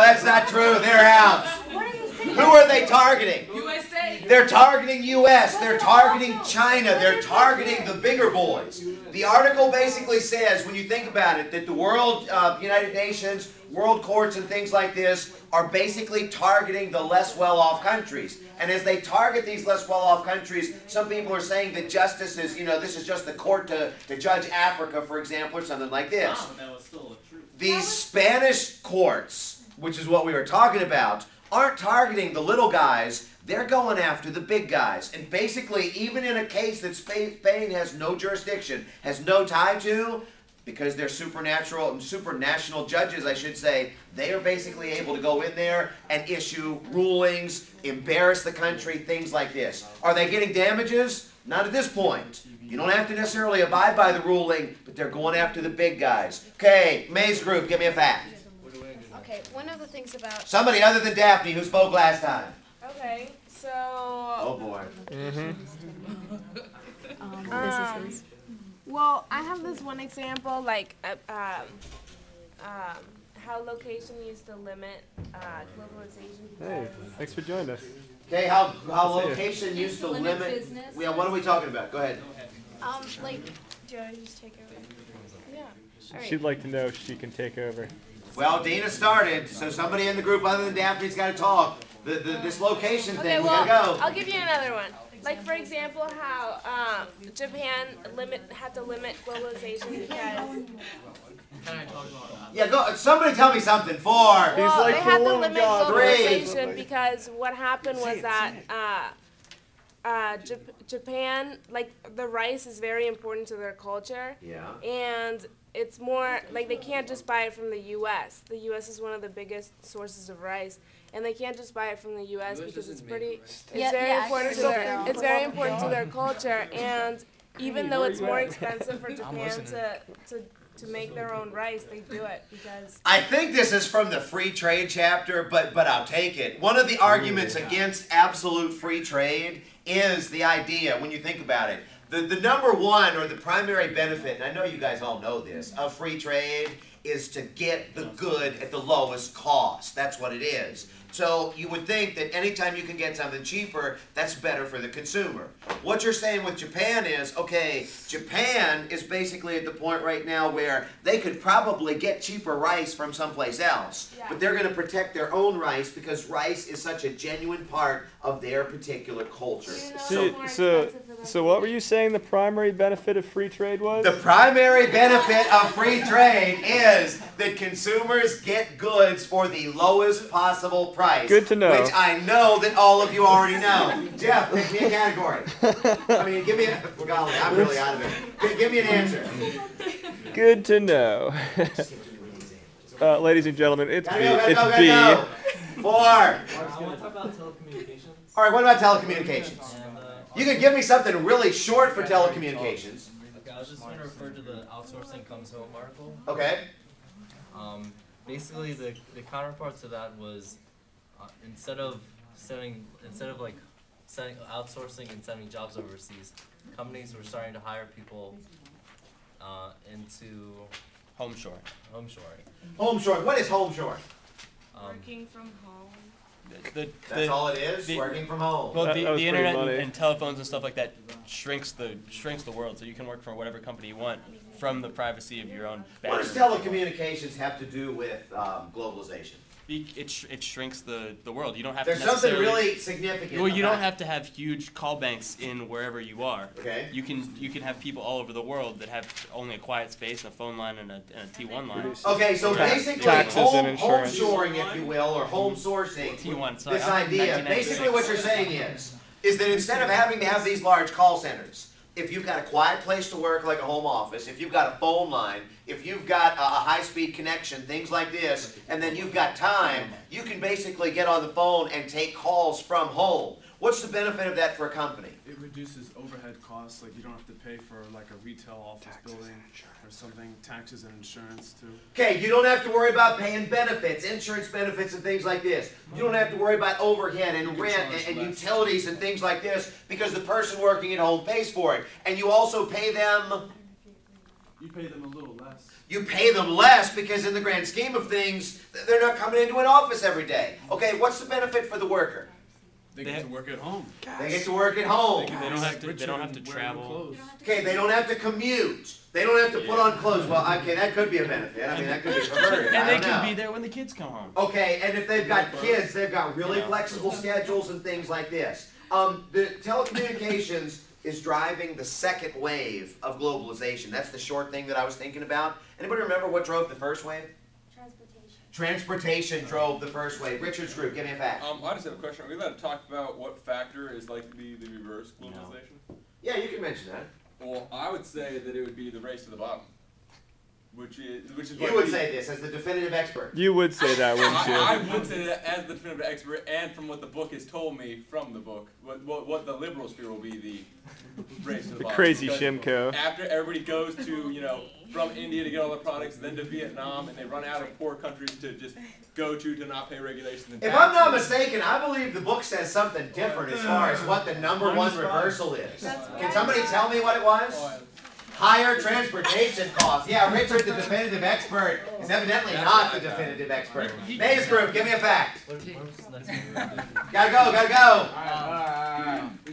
that's not true. They're out. Who are they targeting? USA. They're targeting US. They're targeting China. They're targeting the bigger boys. The article basically says, when you think about it, that the world, United Nations, world courts and things like this are basically targeting the less well-off countries. And as they target these less well-off countries, some people are saying that justice is, this is just the court to judge Africa, for example, or something like this. That was still the truth. These Spanish courts, which is what we were talking about, aren't targeting the little guys. They're going after the big guys. And basically, even in a case that Spain has no jurisdiction, has no tie to, because they're supranational judges, I should say, they are basically able to go in there and issue rulings, embarrass the country, things like this. Are they getting damages? Not at this point. You don't have to necessarily abide by the ruling, but they're going after the big guys. Okay, May's group, give me a fact. Okay, one of the things about... Somebody other than Daphne who spoke last time. Okay, so... Oh boy. businesses. Well, I have this one example, like how location used to limit globalization. Hey, thanks for joining us. Okay, how location used to limit... business. Yeah, what are we talking about? Go ahead. Like, do I just take over? Yeah. All right. She'd like to know if she can take over. Well, Dina started, so somebody in the group other than Daphne's got to talk. This location thing, we well, gotta go. I'll give you another one. Like, for example, how Japan had to limit globalization because... Can I talk about that? Yeah, go. Somebody tell me something. 4. Well, like they had to balloon limit god. globalization because what happened was that Japan, like, the rice is very important to their culture. Yeah. And it's more, like, they can't just buy it from the U.S. The U.S. is one of the biggest sources of rice. And they can't just buy it from the U.S. because it's pretty, it's very important to their culture. And even though it's more expensive for Japan to make their own rice, they do it because... I think this is from the free trade chapter, but I'll take it. One of the arguments against absolute free trade is the idea, when you think about it, the number one or the primary benefit, and I know you guys all know this, of free trade is to get the good at the lowest cost. That's what it is. So you would think that anytime you can get something cheaper, that's better for the consumer. What you're saying with Japan is, okay, Japan is basically at the point right now where they could probably get cheaper rice from someplace else, but they're going to protect their own rice because rice is such a genuine part of their particular culture. So what were you saying the primary benefit of free trade was? The primary benefit of free trade is that consumers get goods for the lowest possible price. Good to know. Which I know that all of you already know. Jeff, pick me a category. I mean, give me a... Golly, I'm really out of it. Give me an answer. Good to know. Ladies and gentlemen, it's B. It's B. Go. 4. I want to talk about telecommunications. All right, what about telecommunications? You can give me something really short for telecommunications. Okay, I was just going to refer to the Outsourcing Comes Home article. Okay. Basically, the counterpart to that was instead of outsourcing and sending jobs overseas, companies were starting to hire people into Homeshoring. Homeshoring. What is homeshoring? Working from home. That's all it is? Working from home. Well, the internet funny. and telephones and stuff like that shrinks the world, so you can work for whatever company you want from the privacy of your own What does bedroom. telecommunications have to do with globalization? It shrinks the world. You don't have There's to something necessarily... really significant. Well, you don't about- have to have huge call banks in wherever you are. Okay. You can have people all over the world that have only a quiet space, a phone line, and a T1 line. Okay, so basically Taxes and insurance. homeshoring, if you will, or home sourcing, T1, sorry, this I'm idea, 1996. basically what you're saying is that instead of having to have these large call centers, if you've got a quiet place to work like a home office, if you've got a phone line, if you've got a high-speed connection, things like this, and then you've got time, you can basically get on the phone and take calls from home. What's the benefit of that for a company? It reduces overhead costs, like you don't have to pay for like a retail office building or something, taxes and insurance too. Okay, you don't have to worry about paying benefits, insurance benefits and things like this. You don't have to worry about overhead and rent and utilities and things like this because the person working at home pays for it. And you also pay them You pay them a little less. You pay them less because in the grand scheme of things, they're not coming into an office every day. Okay, what's the benefit for the worker? They get to work at home. They get to work at home. They don't have to travel. Okay, they don't have to commute. They don't have to put on clothes. Well, okay, that could be a benefit. I mean, that could be perverted. And they can be there when the kids come home. Okay, and if they've got kids, they've got really flexible schedules and things like this. The telecommunications is driving the second wave of globalization. That's the short thing that I was thinking about. Anybody remember what drove the first wave? Transportation drove the first wave. Richard's group, give me a fact. I just have a question. Are we allowed to talk about what factor is likely to be the reverse globalization? Yeah, you can mention that. Well, I would say that it would be the race to the bottom. Which is you would say this as the definitive expert. You would say that, wouldn't you? I would say that as the definitive expert, and from what the book has told me from the book, what the liberals fear will be the race to the bottom. Crazy Because Shimko. after everybody goes to, from India to get all their products, then to Vietnam, and they run out of poor countries to just go to not pay regulations and If taxes. I'm not mistaken, I believe the book says something different as far as what the number one reversal is. Can somebody tell me what it was? Higher transportation costs. Yeah, Richard, the definitive expert, is evidently not the definitive expert. Maze group, give me a fact. Gotta go.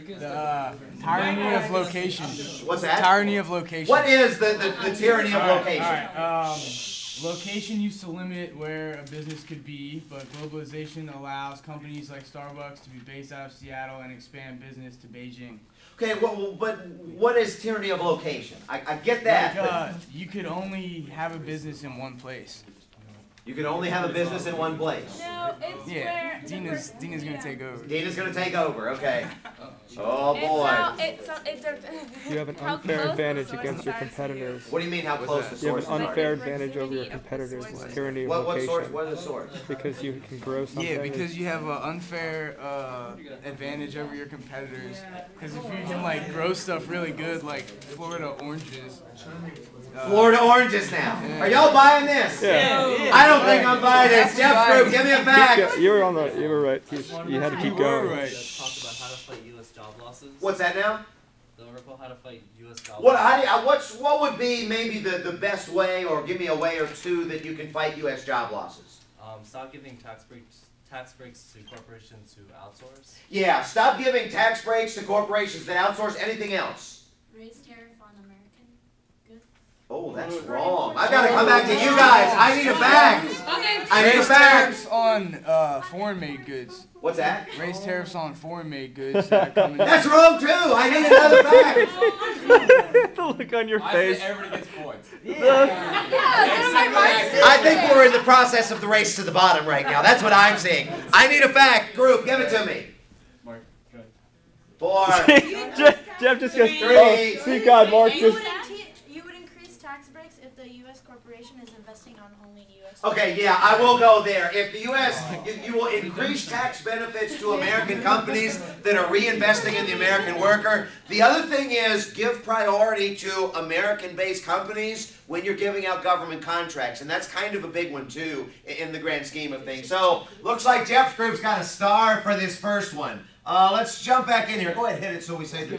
The tyranny of location. What's that? Tyranny of location. What is the tyranny of location? Location used to limit where a business could be, but globalization allows companies like Starbucks to be based out of Seattle and expand business to Beijing. Okay, but what is tyranny of location? I get that. Like, you could only have a business in one place. You can only have a business in one place. No, it's where Dina's gonna take over. Dina's gonna take over. Okay. Oh boy. You have an unfair advantage against your competitors. What do you mean? How close the You have source? an unfair advantage over your competitors. It's tyranny of What location. source? What is the source? Because you can grow something. Yeah, because you have an unfair advantage over your competitors. Because if you can grow stuff really good, like Florida oranges. Florida oranges now. Are y'all buying this? Yeah. I don't think I'm buying this. Jeff Group, give me a fact. You were right. You had to keep going. Talk about how to fight U.S. job losses. What's that now? The article How to Fight U.S. Job Losses. What would be maybe the best way, or give me a way or two that you can fight U.S. job losses? Stop giving tax breaks to corporations who outsource. Yeah, stop giving tax breaks to corporations that outsource. Anything else? Raise tariff on American goods. Oh, that's wrong. I've got to come back to you guys. I need a fact. I need a Raise fact. tariffs on foreign-made goods. What's that? Raise tariffs on foreign-made goods that come in. That's wrong too. I need another fact. The look on your I face. say everybody gets points. I think we're in the process of the race to the bottom right now. That's what I'm seeing. I need a fact. Group, give it to me. Mark, go ahead. 4. Jeff just goes 3. See God, Mark You just. would increase tax breaks if the U.S. corporation is investing on only U.S. Okay, yeah, I will go there. If the U.S., you will increase tax benefits to American companies that are reinvesting in the American worker. The other thing is give priority to American-based companies when you're giving out government contracts. And that's kind of a big one, too, in the grand scheme of things. So, looks like Jeff's group's got a star for this first one. Let's jump back in here. Go ahead and hit it so we say the